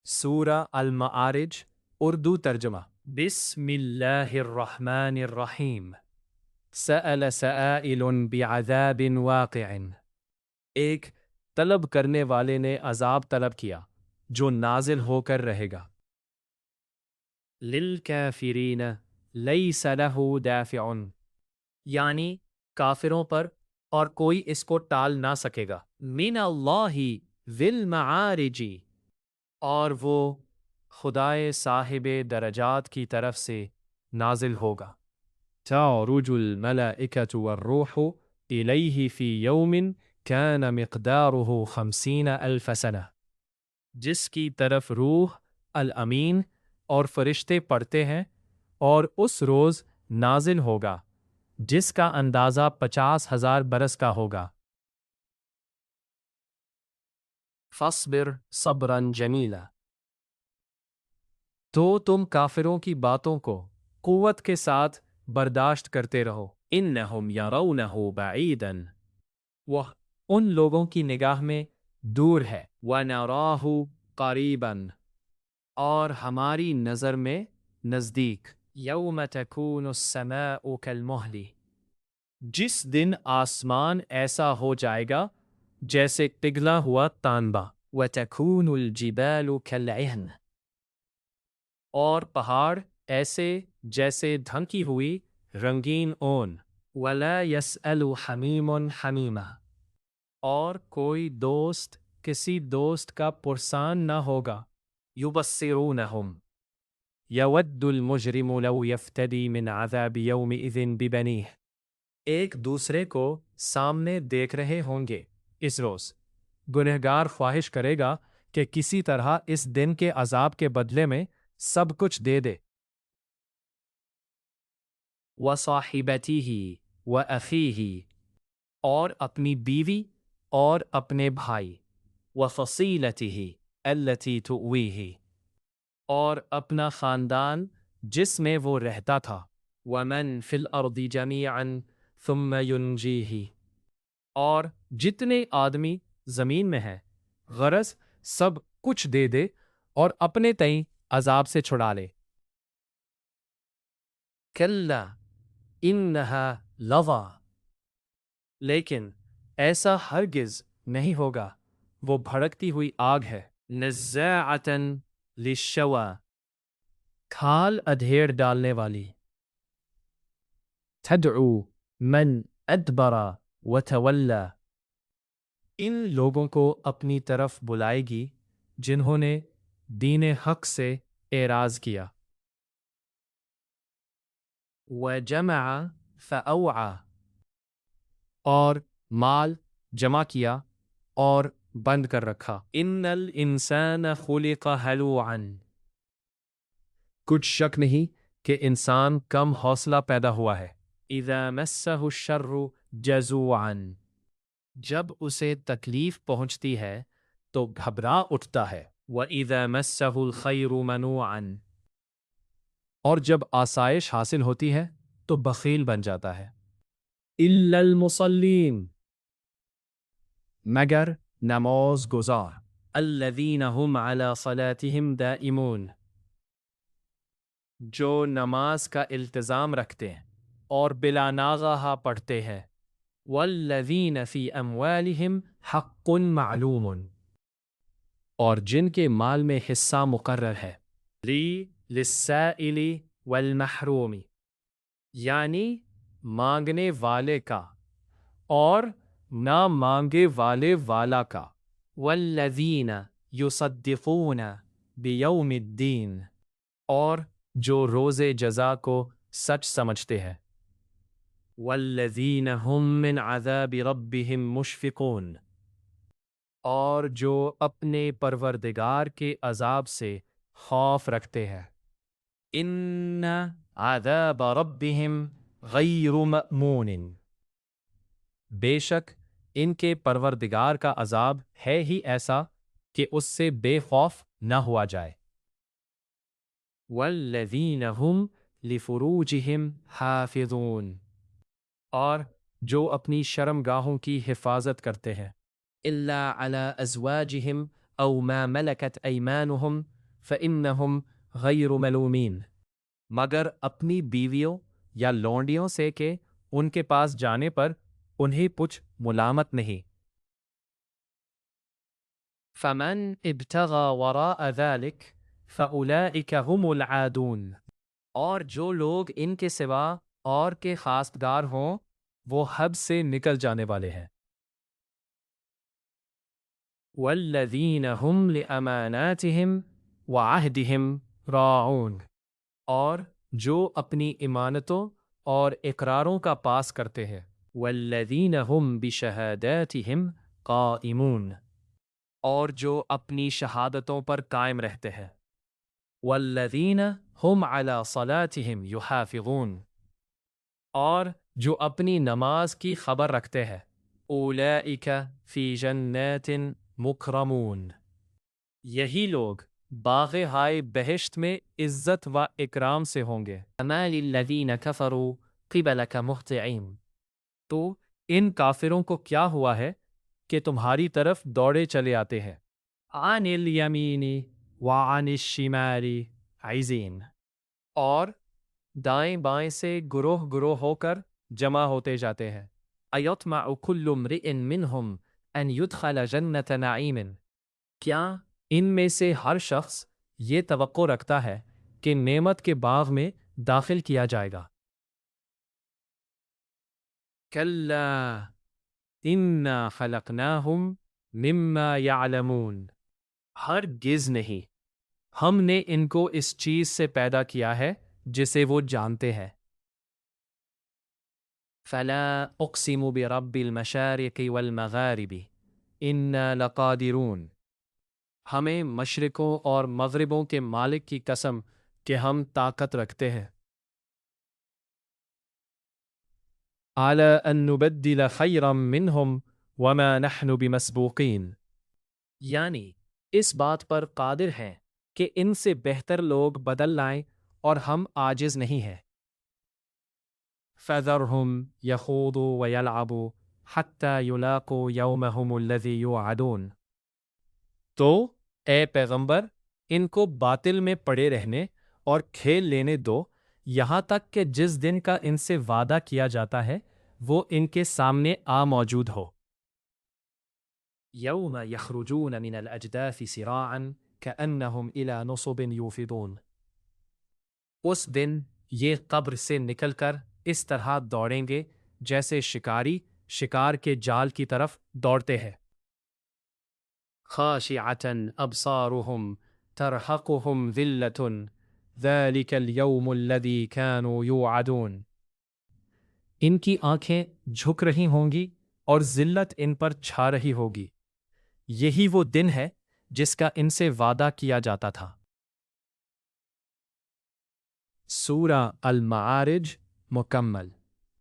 سورہ المعارج اردو ترجمہ بسم اللہ الرحمن الرحیم سأل سائل بعذاب واقع ایک طلب کرنے والے نے عذاب طلب کیا جو نازل ہو کر رہے گا للکافرین لیس لہ دافع یعنی کافروں پر اور کوئی اس کو ٹال نہ سکے گا من اللہ ذی المعارج اور وہ خدائے صاحب درجات کی طرف سے نازل ہوگا تعرج الملائکۃ والروح الیہ فی یوم کان مقدارہ 50,000 سنہ جس کی طرف روح الامین اور فرشتے پڑھتے ہیں اور اس روز نازل ہوگا جس کا اندازہ 50,000 برس کا ہوگا فاصبر صبرا جمیلا تو تم کافروں کی باتوں کو قوت کے ساتھ برداشت کرتے رہو انہم یرونہ بعیدا وہ ان لوگوں کی نگاہ میں دور ہے ونراہ قریبا اور ہماری نظر میں نزدیک یوم تکون السماء کالمہل جس دن آسمان ایسا ہو جائے گا جیسے پگھلا ہوا تانبا وتکون الجبال کالعہن اور پہاڑ ایسے جیسے ڈھنکی ہوئی رنگین اون ولا یسأل حمیم حمیما اور کوئی دوست کسی دوست کا پرسان نہ ہوگا یبصرونہم یود المجرم لو یفتدی من عذاب یومئذ ببنیہ ایک دوسرے کو سامنے دیکھ رہے ہوں گے اس روز گنہگار خواہش کرے گا کہ کسی طرح اس دن کے عذاب کے بدلے میں سب کچھ دے دے وصاحبتہ واخیہ اور اپنی بیوی اور اپنے بھائی وفصیلتہ التی تؤویہ اور اپنا خاندان جس میں وہ رہتا تھا ومن فی الارض جمیعا ثم ینجیہ اور جتنے آدمی زمین میں ہیں غرض سب کچھ دے دے اور اپنے تئیں عذاب سے چھڑا لے کلا انہا لظی لیکن ایسا ہرگز نہیں ہوگا وہ بھڑکتی ہوئی آگ ہے نزاعتا للشوی کھال ادھیڑ ڈالنے والی تدعو من ادبر وتولی ان لوگوں کو اپنی طرف بلائے گی جنہوں نے دین حق سے اعراض کیا وجمع فأوعى اور مال جمع کیا اور بند کر رکھا ان الانسان خلق ہلوعا کچھ شک نہیں کہ انسان کم حوصلہ پیدا ہوا ہے اذا مسہ الشر جزوعا جب اسے تکلیف پہنچتی ہے تو گھبرا اٹھتا ہے وَإِذَا مَسَّهُ الْخَيْرُ مَنُوعًا اور جب آسائش حاصل ہوتی ہے تو بخیل بن جاتا ہے إِلَّا الْمُصَلِّينَ مگر نماز گزار الَّذِينَ هُمْ عَلَى صَلَاتِهِمْ دَائِمُونَ جو نماز کا التزام رکھتے ہیں اور بلا ناغہ پڑھتے ہیں وَالَّذِينَ فِي أَمْوَالِهِمْ حَقٌّ مَعْلُومٌ اور جن کے مال میں حصہ مقرر ہے للسائل والمحروم یعنی مانگنے والے کا اور نہ مانگے والے والا کا والذین یصدقون بیوم الدین اور جو روز جزا کو سچ سمجھتے ہیں والذین هم من عذاب ربهم مشفقون اور جو اپنے پروردگار کے عذاب سے خوف رکھتے ہیں ان عذاب ربهم غیر مأمون بے شک ان کے پروردگار کا عذاب ہے ہی ایسا کہ اس سے بے خوف نہ ہوا جائے والذین هم لفروجهم حافظون اور جو اپنی شرمگاہوں کی حفاظت کرتے ہیں الا علی ازواجہم او ما ملکت ایمانہم فإنهم غیر ملومین، مگر اپنی بیویوں یا لونڈیوں سے کہ ان کے پاس جانے پر انہیں کچھ ملامت نہیں۔ فمن ابتغى وراء ذلك فأولئك هم العادون، اور جو لوگ ان کے سوا اور کے خواستگار ہوں وہ حد سے نکل جانے والے ہیں۔ والذین هم لأماناتهم وعہدهم راعون، اور جو اپنی امانتوں اور اقراروں کا پاس کرتے ہیں۔ والذین هم بشہاداتهم قائمون، اور جو اپنی شہادتوں پر قائم رہتے ہیں۔ والذین هم علی صلاتهم یحافظون، اور جو اپنی نماز کی خبر رکھتے ہیں۔ اولئک فی جنات مکرمون، یہی لوگ باغ ہائے بہشت میں عزت و اکرام سے ہوں گے۔ فما للذین کفروا قبلک مہطعین، تو ان کافروں کو کیا ہوا ہے کہ تمہاری طرف دوڑے چلے آتے ہیں۔ عن الیمین وعن الشمال عزین، اور دائیں بائیں سے گروہ گروہ ہو کر جمع ہوتے جاتے ہیں۔ ایطمع کل امرئ منہم ان یدخل جنت نعیم، کیا ان میں سے ہر شخص یہ توقع رکھتا ہے کہ نعمت کے باغ میں داخل کیا جائے گا؟ کلا انا خلقناہم مما یعلمون، ہرگز نہیں، ہم نے ان کو اس چیز سے پیدا کیا ہے جسے وہ جانتے ہیں۔ فلا اقسم برب المشارق والمغارب انا لقادرون، ہمیں مشرقوں اور مغربوں کے مالک کی قسم کہ ہم طاقت رکھتے ہیں۔ علی ان نبدل خیرا منہم وما نحن بمسبوقین، یعنی اس بات پر قادر ہیں کہ ان سے بہتر لوگ بدل لائیں اور ہم عاجز نہیں ہیں۔ فذرہم یخوضوا ویلعبوا حتی یلاقوا یومہم الذی یوعدون، تو اے پیغمبر ان کو باطل میں پڑے رہنے اور کھیل لینے دو یہاں تک کہ جس دن کا ان سے وعدہ کیا جاتا ہے وہ ان کے سامنے آ موجود ہو۔ یوم یخرجون من الاجداث سراعا کأنہم الی نصب یوفضون، اس دن یہ قبر سے نکل کر اس طرح دوڑیں گے جیسے شکاری شکار کے جال کی طرف دوڑتے ہیں۔ خاشعۃ ابصارہم ترہقہم ذلۃ ذلک اليوم الذی کانوا یوعدون، ان کی آنکھیں جھک رہی ہوں گی اور ذلت ان پر چھا رہی ہوگی، یہی وہ دن ہے جس کا ان سے وعدہ کیا جاتا تھا۔ سورہ المعارج مکمل۔